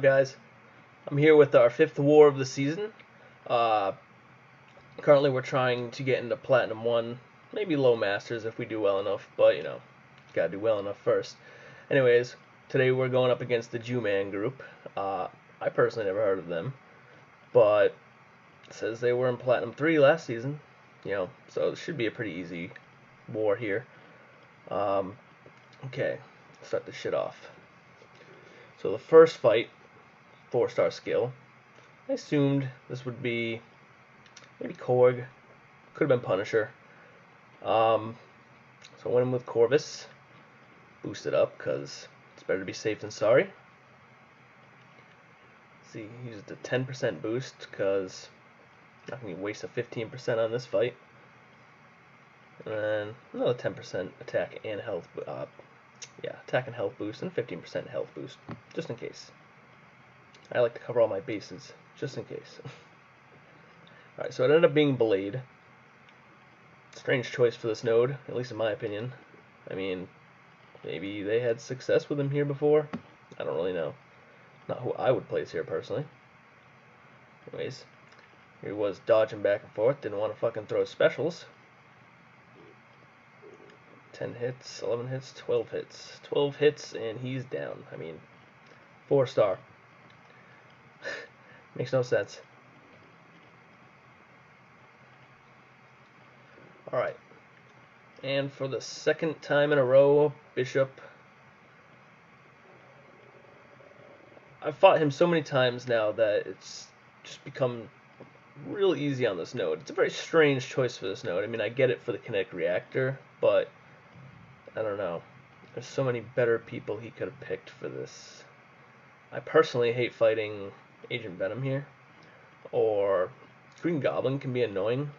guys? I'm here with our 5th war of the season. Currently we're trying to get into Platinum 1, maybe low Masters if we do well enough, but you know, gotta do well enough first. Anyways, today we're going up against the Jew-Man group. I personally never heard of them, but it says they were in Platinum 3 last season, so it should be a pretty easy war here. Okay, let's start this shit off. So the first fight, 4-star skill. I assumed this would be maybe Korg. Could have been Punisher. So I went in with Corvus. Boosted up because it's better to be safe than sorry. Let's see, used a 10% boost because I'm not going to waste a 15% on this fight. And then another 10% attack and health. Attack and health boost and 15% health boost, just in case. I like to cover all my bases, just in case. Alright, so it ended up being Blade. Strange choice for this node, at least in my opinion. I mean, maybe they had success with him here before. I don't really know. Not who I would place here, personally. Anyways, here he was dodging back and forth. Didn't want to fucking throw specials. 10 hits, 11 hits, 12 hits. 12 hits, and he's down. I mean, 4-star. Makes no sense. Alright. And for the second time in a row, Bishop. I've fought him so many times now that it's just become real easy on this node. It's a very strange choice for this node. I mean, I get it for the kinetic reactor, but I don't know. There's so many better people he could have picked for this. I personally hate fighting Agent Venom here. Or Green Goblin can be annoying.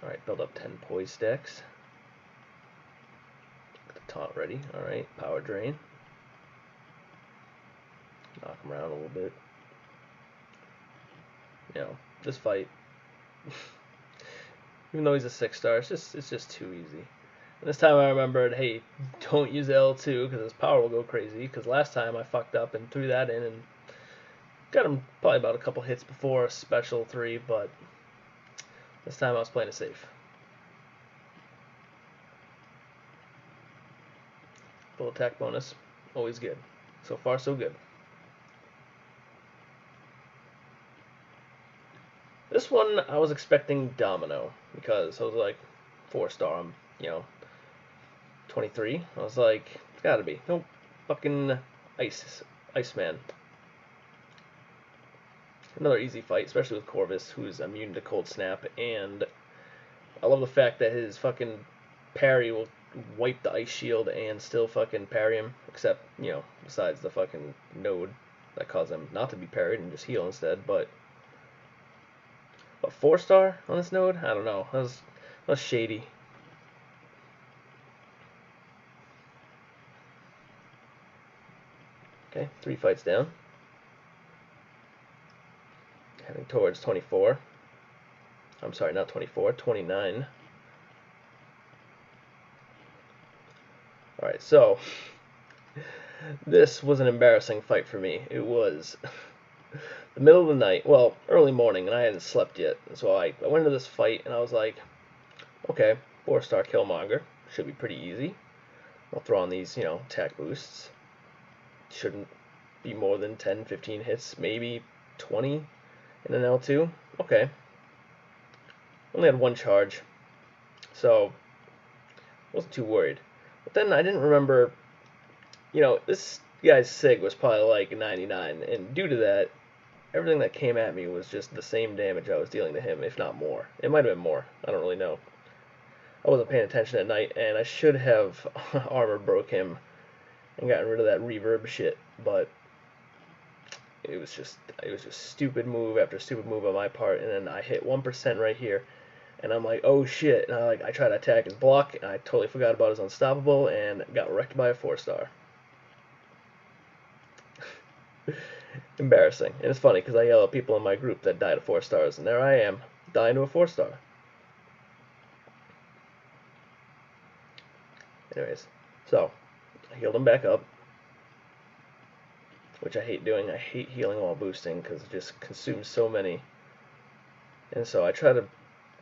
Alright, build up 10 poise stacks. Get the taunt ready. Alright, power drain. Knock him around a little bit. This fight, even though he's a 6-star, it's just too easy. And this time I remembered, hey, don't use L2 because his power will go crazy. Because last time I fucked up and threw that in and got him probably about a couple hits before a special 3, but this time I was playing it safe. Full attack bonus, always good. So far, so good. This one, I was expecting Domino, because I was like, 4-star, I'm, 23. I was like, it's gotta be. Nope, fucking Iceman. Another easy fight, especially with Corvus, who's immune to Cold Snap, and I love the fact that his fucking parry will wipe the ice shield and still fucking parry him, except, besides the fucking node that caused him not to be parried and just heal instead, but 4-star on this node? I don't know. That was shady. Okay, 3 fights down. Heading towards 24. I'm sorry, not 24, 29. Alright, so this was an embarrassing fight for me. It was the middle of the night, well, early morning, and I hadn't slept yet. So I went into this fight, and I was like, okay, 4-star Killmonger. Should be pretty easy. I'll throw on these, attack boosts. Shouldn't be more than 10, 15 hits, maybe 20 in an L2. Okay. Only had 1 charge, so wasn't too worried. But then I didn't remember, this guy's SIG was probably like 99, and due to that, everything that came at me was just the same damage I was dealing to him, if not more. It might have been more. I don't really know. I wasn't paying attention at night, and I should have armor broke him and gotten rid of that reverb shit, but it was just stupid move after stupid move on my part, and then I hit 1% right here, and I'm like, oh shit, and I tried to attack his block, and I totally forgot about his unstoppable, and got wrecked by a 4-star. Embarrassing. And it's funny because I yell at people in my group that died of 4-stars, and there I am, dying to a 4-star. Anyways, so I healed him back up. which I hate doing. I hate healing while boosting because it just consumes so many. And so I try to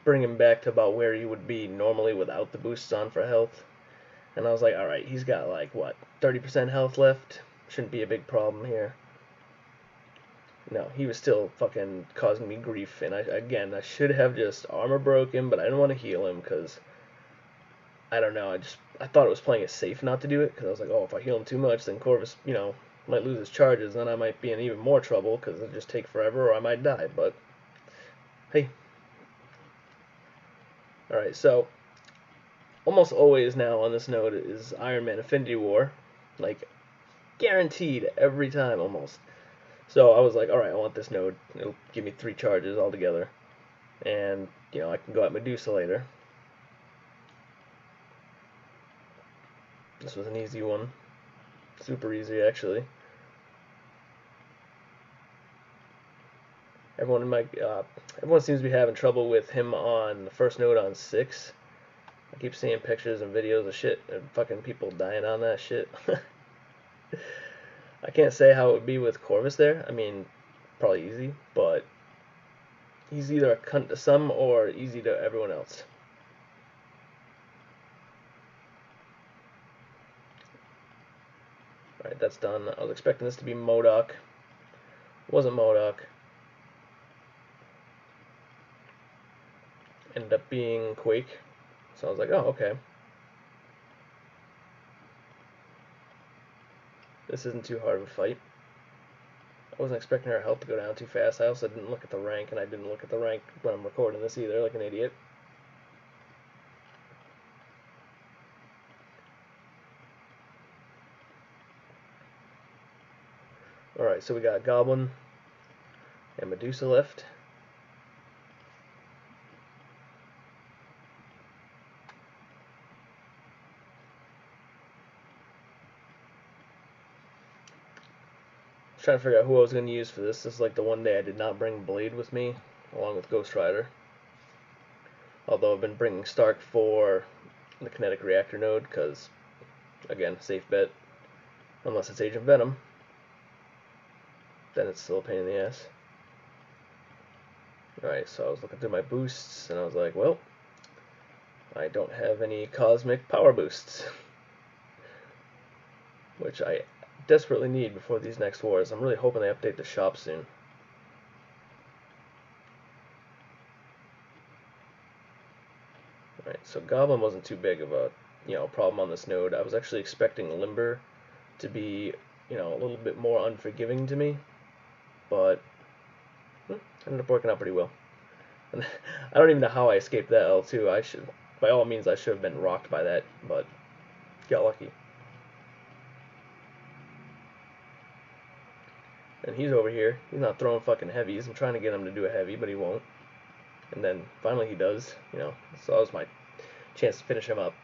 bring him back to about where he would be normally without the boosts on for health. And I was like, alright, he's got like, what, 30% health left? Shouldn't be a big problem here. No, he was still fucking causing me grief. And I should have just armor broken, but I didn't want to heal him because, I don't know, I thought it was playing it safe not to do it because I was like, oh, if I heal him too much, then Corvus, might lose his charges, and then I might be in even more trouble because it'll just take forever or I might die. But, hey. Alright, so almost always now on this node is Iron Man Affinity War. Like, guaranteed every time almost. So I was like, alright, I want this node. It'll give me 3 charges altogether. And, I can go at Medusa later. This was an easy one. Super easy, actually. Everyone seems to be having trouble with him on the first node on 6. I keep seeing pictures and videos of shit and fucking people dying on that shit. I can't say how it would be with Corvus there. I mean, probably easy, but he's either a cunt to some or easy to everyone else. Alright, that's done. I was expecting this to be MODOK. It wasn't MODOK. Ended up being Quake. So I was like, oh, okay. This isn't too hard of a fight. I wasn't expecting her health to go down too fast. I also didn't look at the rank, and I didn't look at the rank when I'm recording this either, like an idiot. Alright, so we got Goblin and Medusa left. Trying to figure out who I was going to use for this. This is like the one day I did not bring Blade with me, along with Ghost Rider. Although I've been bringing Stark for the kinetic reactor node, because, again, safe bet. Unless it's Agent Venom. Then it's still a pain in the ass. Alright, so I was looking through my boosts, and I was like, well, I don't have any cosmic power boosts. Which I desperately need before these next wars. I'm really hoping they update the shop soon. Alright, so Goblin wasn't too big of a problem on this node. I was actually expecting Limber to be a little bit more unforgiving to me, but ended up working out pretty well. And I don't even know how I escaped that L2. By all means, I should have been rocked by that, but got lucky. And he's over here. He's not throwing fucking heavies. I'm trying to get him to do a heavy, but he won't. And then finally he does. So that was my chance to finish him up.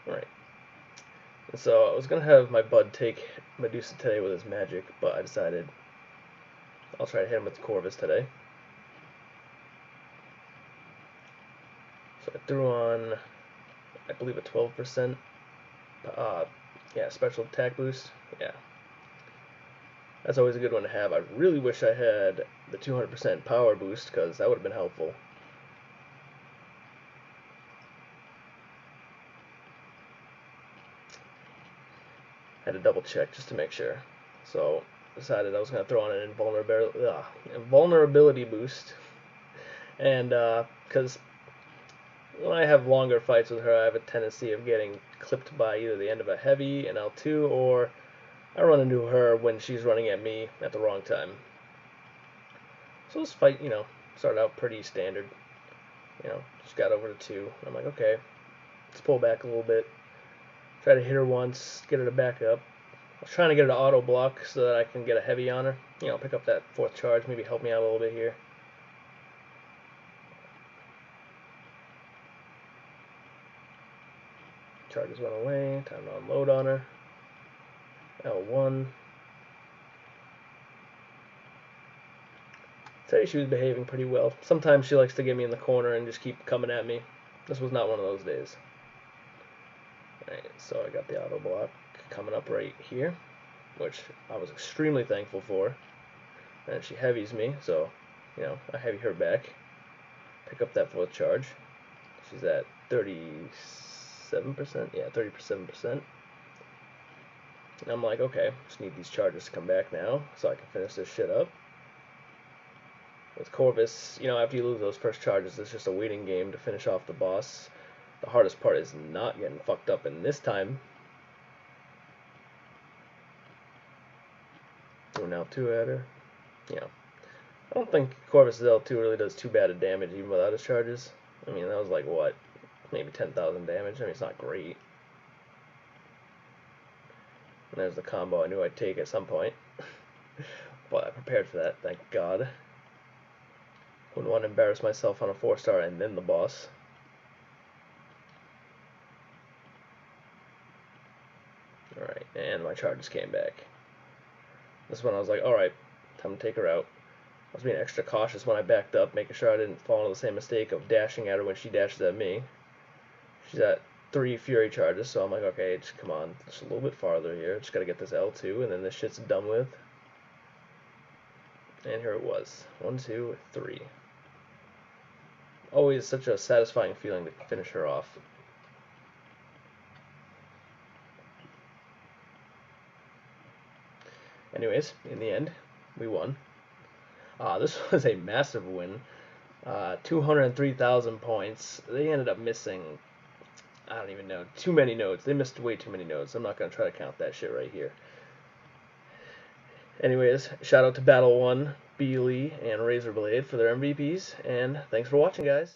Alright. And so I was going to have my bud take Medusa today with his magic, but I decided I'll try to hit him with Corvus today. So I threw on, I believe, a 12%, special attack boost. Yeah. That's always a good one to have. I really wish I had the 200% power boost, because that would have been helpful. Had to double check just to make sure. So decided I was going to throw on an invulnerability boost. And because when I have longer fights with her, I have a tendency of getting clipped by either the end of a heavy, an L2, or I run into her when she's running at me at the wrong time. So this fight, started out pretty standard. Just got over to 2. I'm like, okay, let's pull back a little bit. Try to hit her once, get her to back up. I was trying to get her to auto block so that I can get a heavy on her. Pick up that 4th charge, maybe help me out a little bit here. Charges went away, time to unload on her. L1. Today she was behaving pretty well. Sometimes she likes to get me in the corner and just keep coming at me. This was not one of those days. Alright, so I got the auto block coming up right here, which I was extremely thankful for. And she heavies me, so, you know, I heavy her back. Pick up that fourth charge. She's at 37%. Yeah, 37%. And I'm like, okay, just need these charges to come back now so I can finish this shit up. With Corvus, you know, after you lose those first charges, it's just a waiting game to finish off the boss. The hardest part is not getting fucked up in this time. Doing L2 at her. Yeah. I don't think Corvus' L2 really does too bad of damage even without his charges. I mean, that was like, what, maybe 10,000 damage? I mean, it's not great. And there's the combo I knew I'd take at some point. But I prepared for that, thank God. Wouldn't want to embarrass myself on a 4-star and then the boss. Alright, and my charges came back. This one I was like, alright, time to take her out. I was being extra cautious when I backed up, making sure I didn't fall into the same mistake of dashing at her when she dashes at me. She's at 3 Fury charges, so I'm like, okay, just come on, just a little bit farther here. Just gotta get this L2, and then this shit's done with. And here it was. 1, 2, 3. Always such a satisfying feeling to finish her off. Anyways, in the end, we won. This was a massive win. 203,000 points. They ended up missing, I don't even know, too many nodes. They missed way too many nodes. I'm not going to try to count that shit right here. Anyways, shout out to Battle 1, Beely, and Razorblade for their MVPs, and thanks for watching, guys.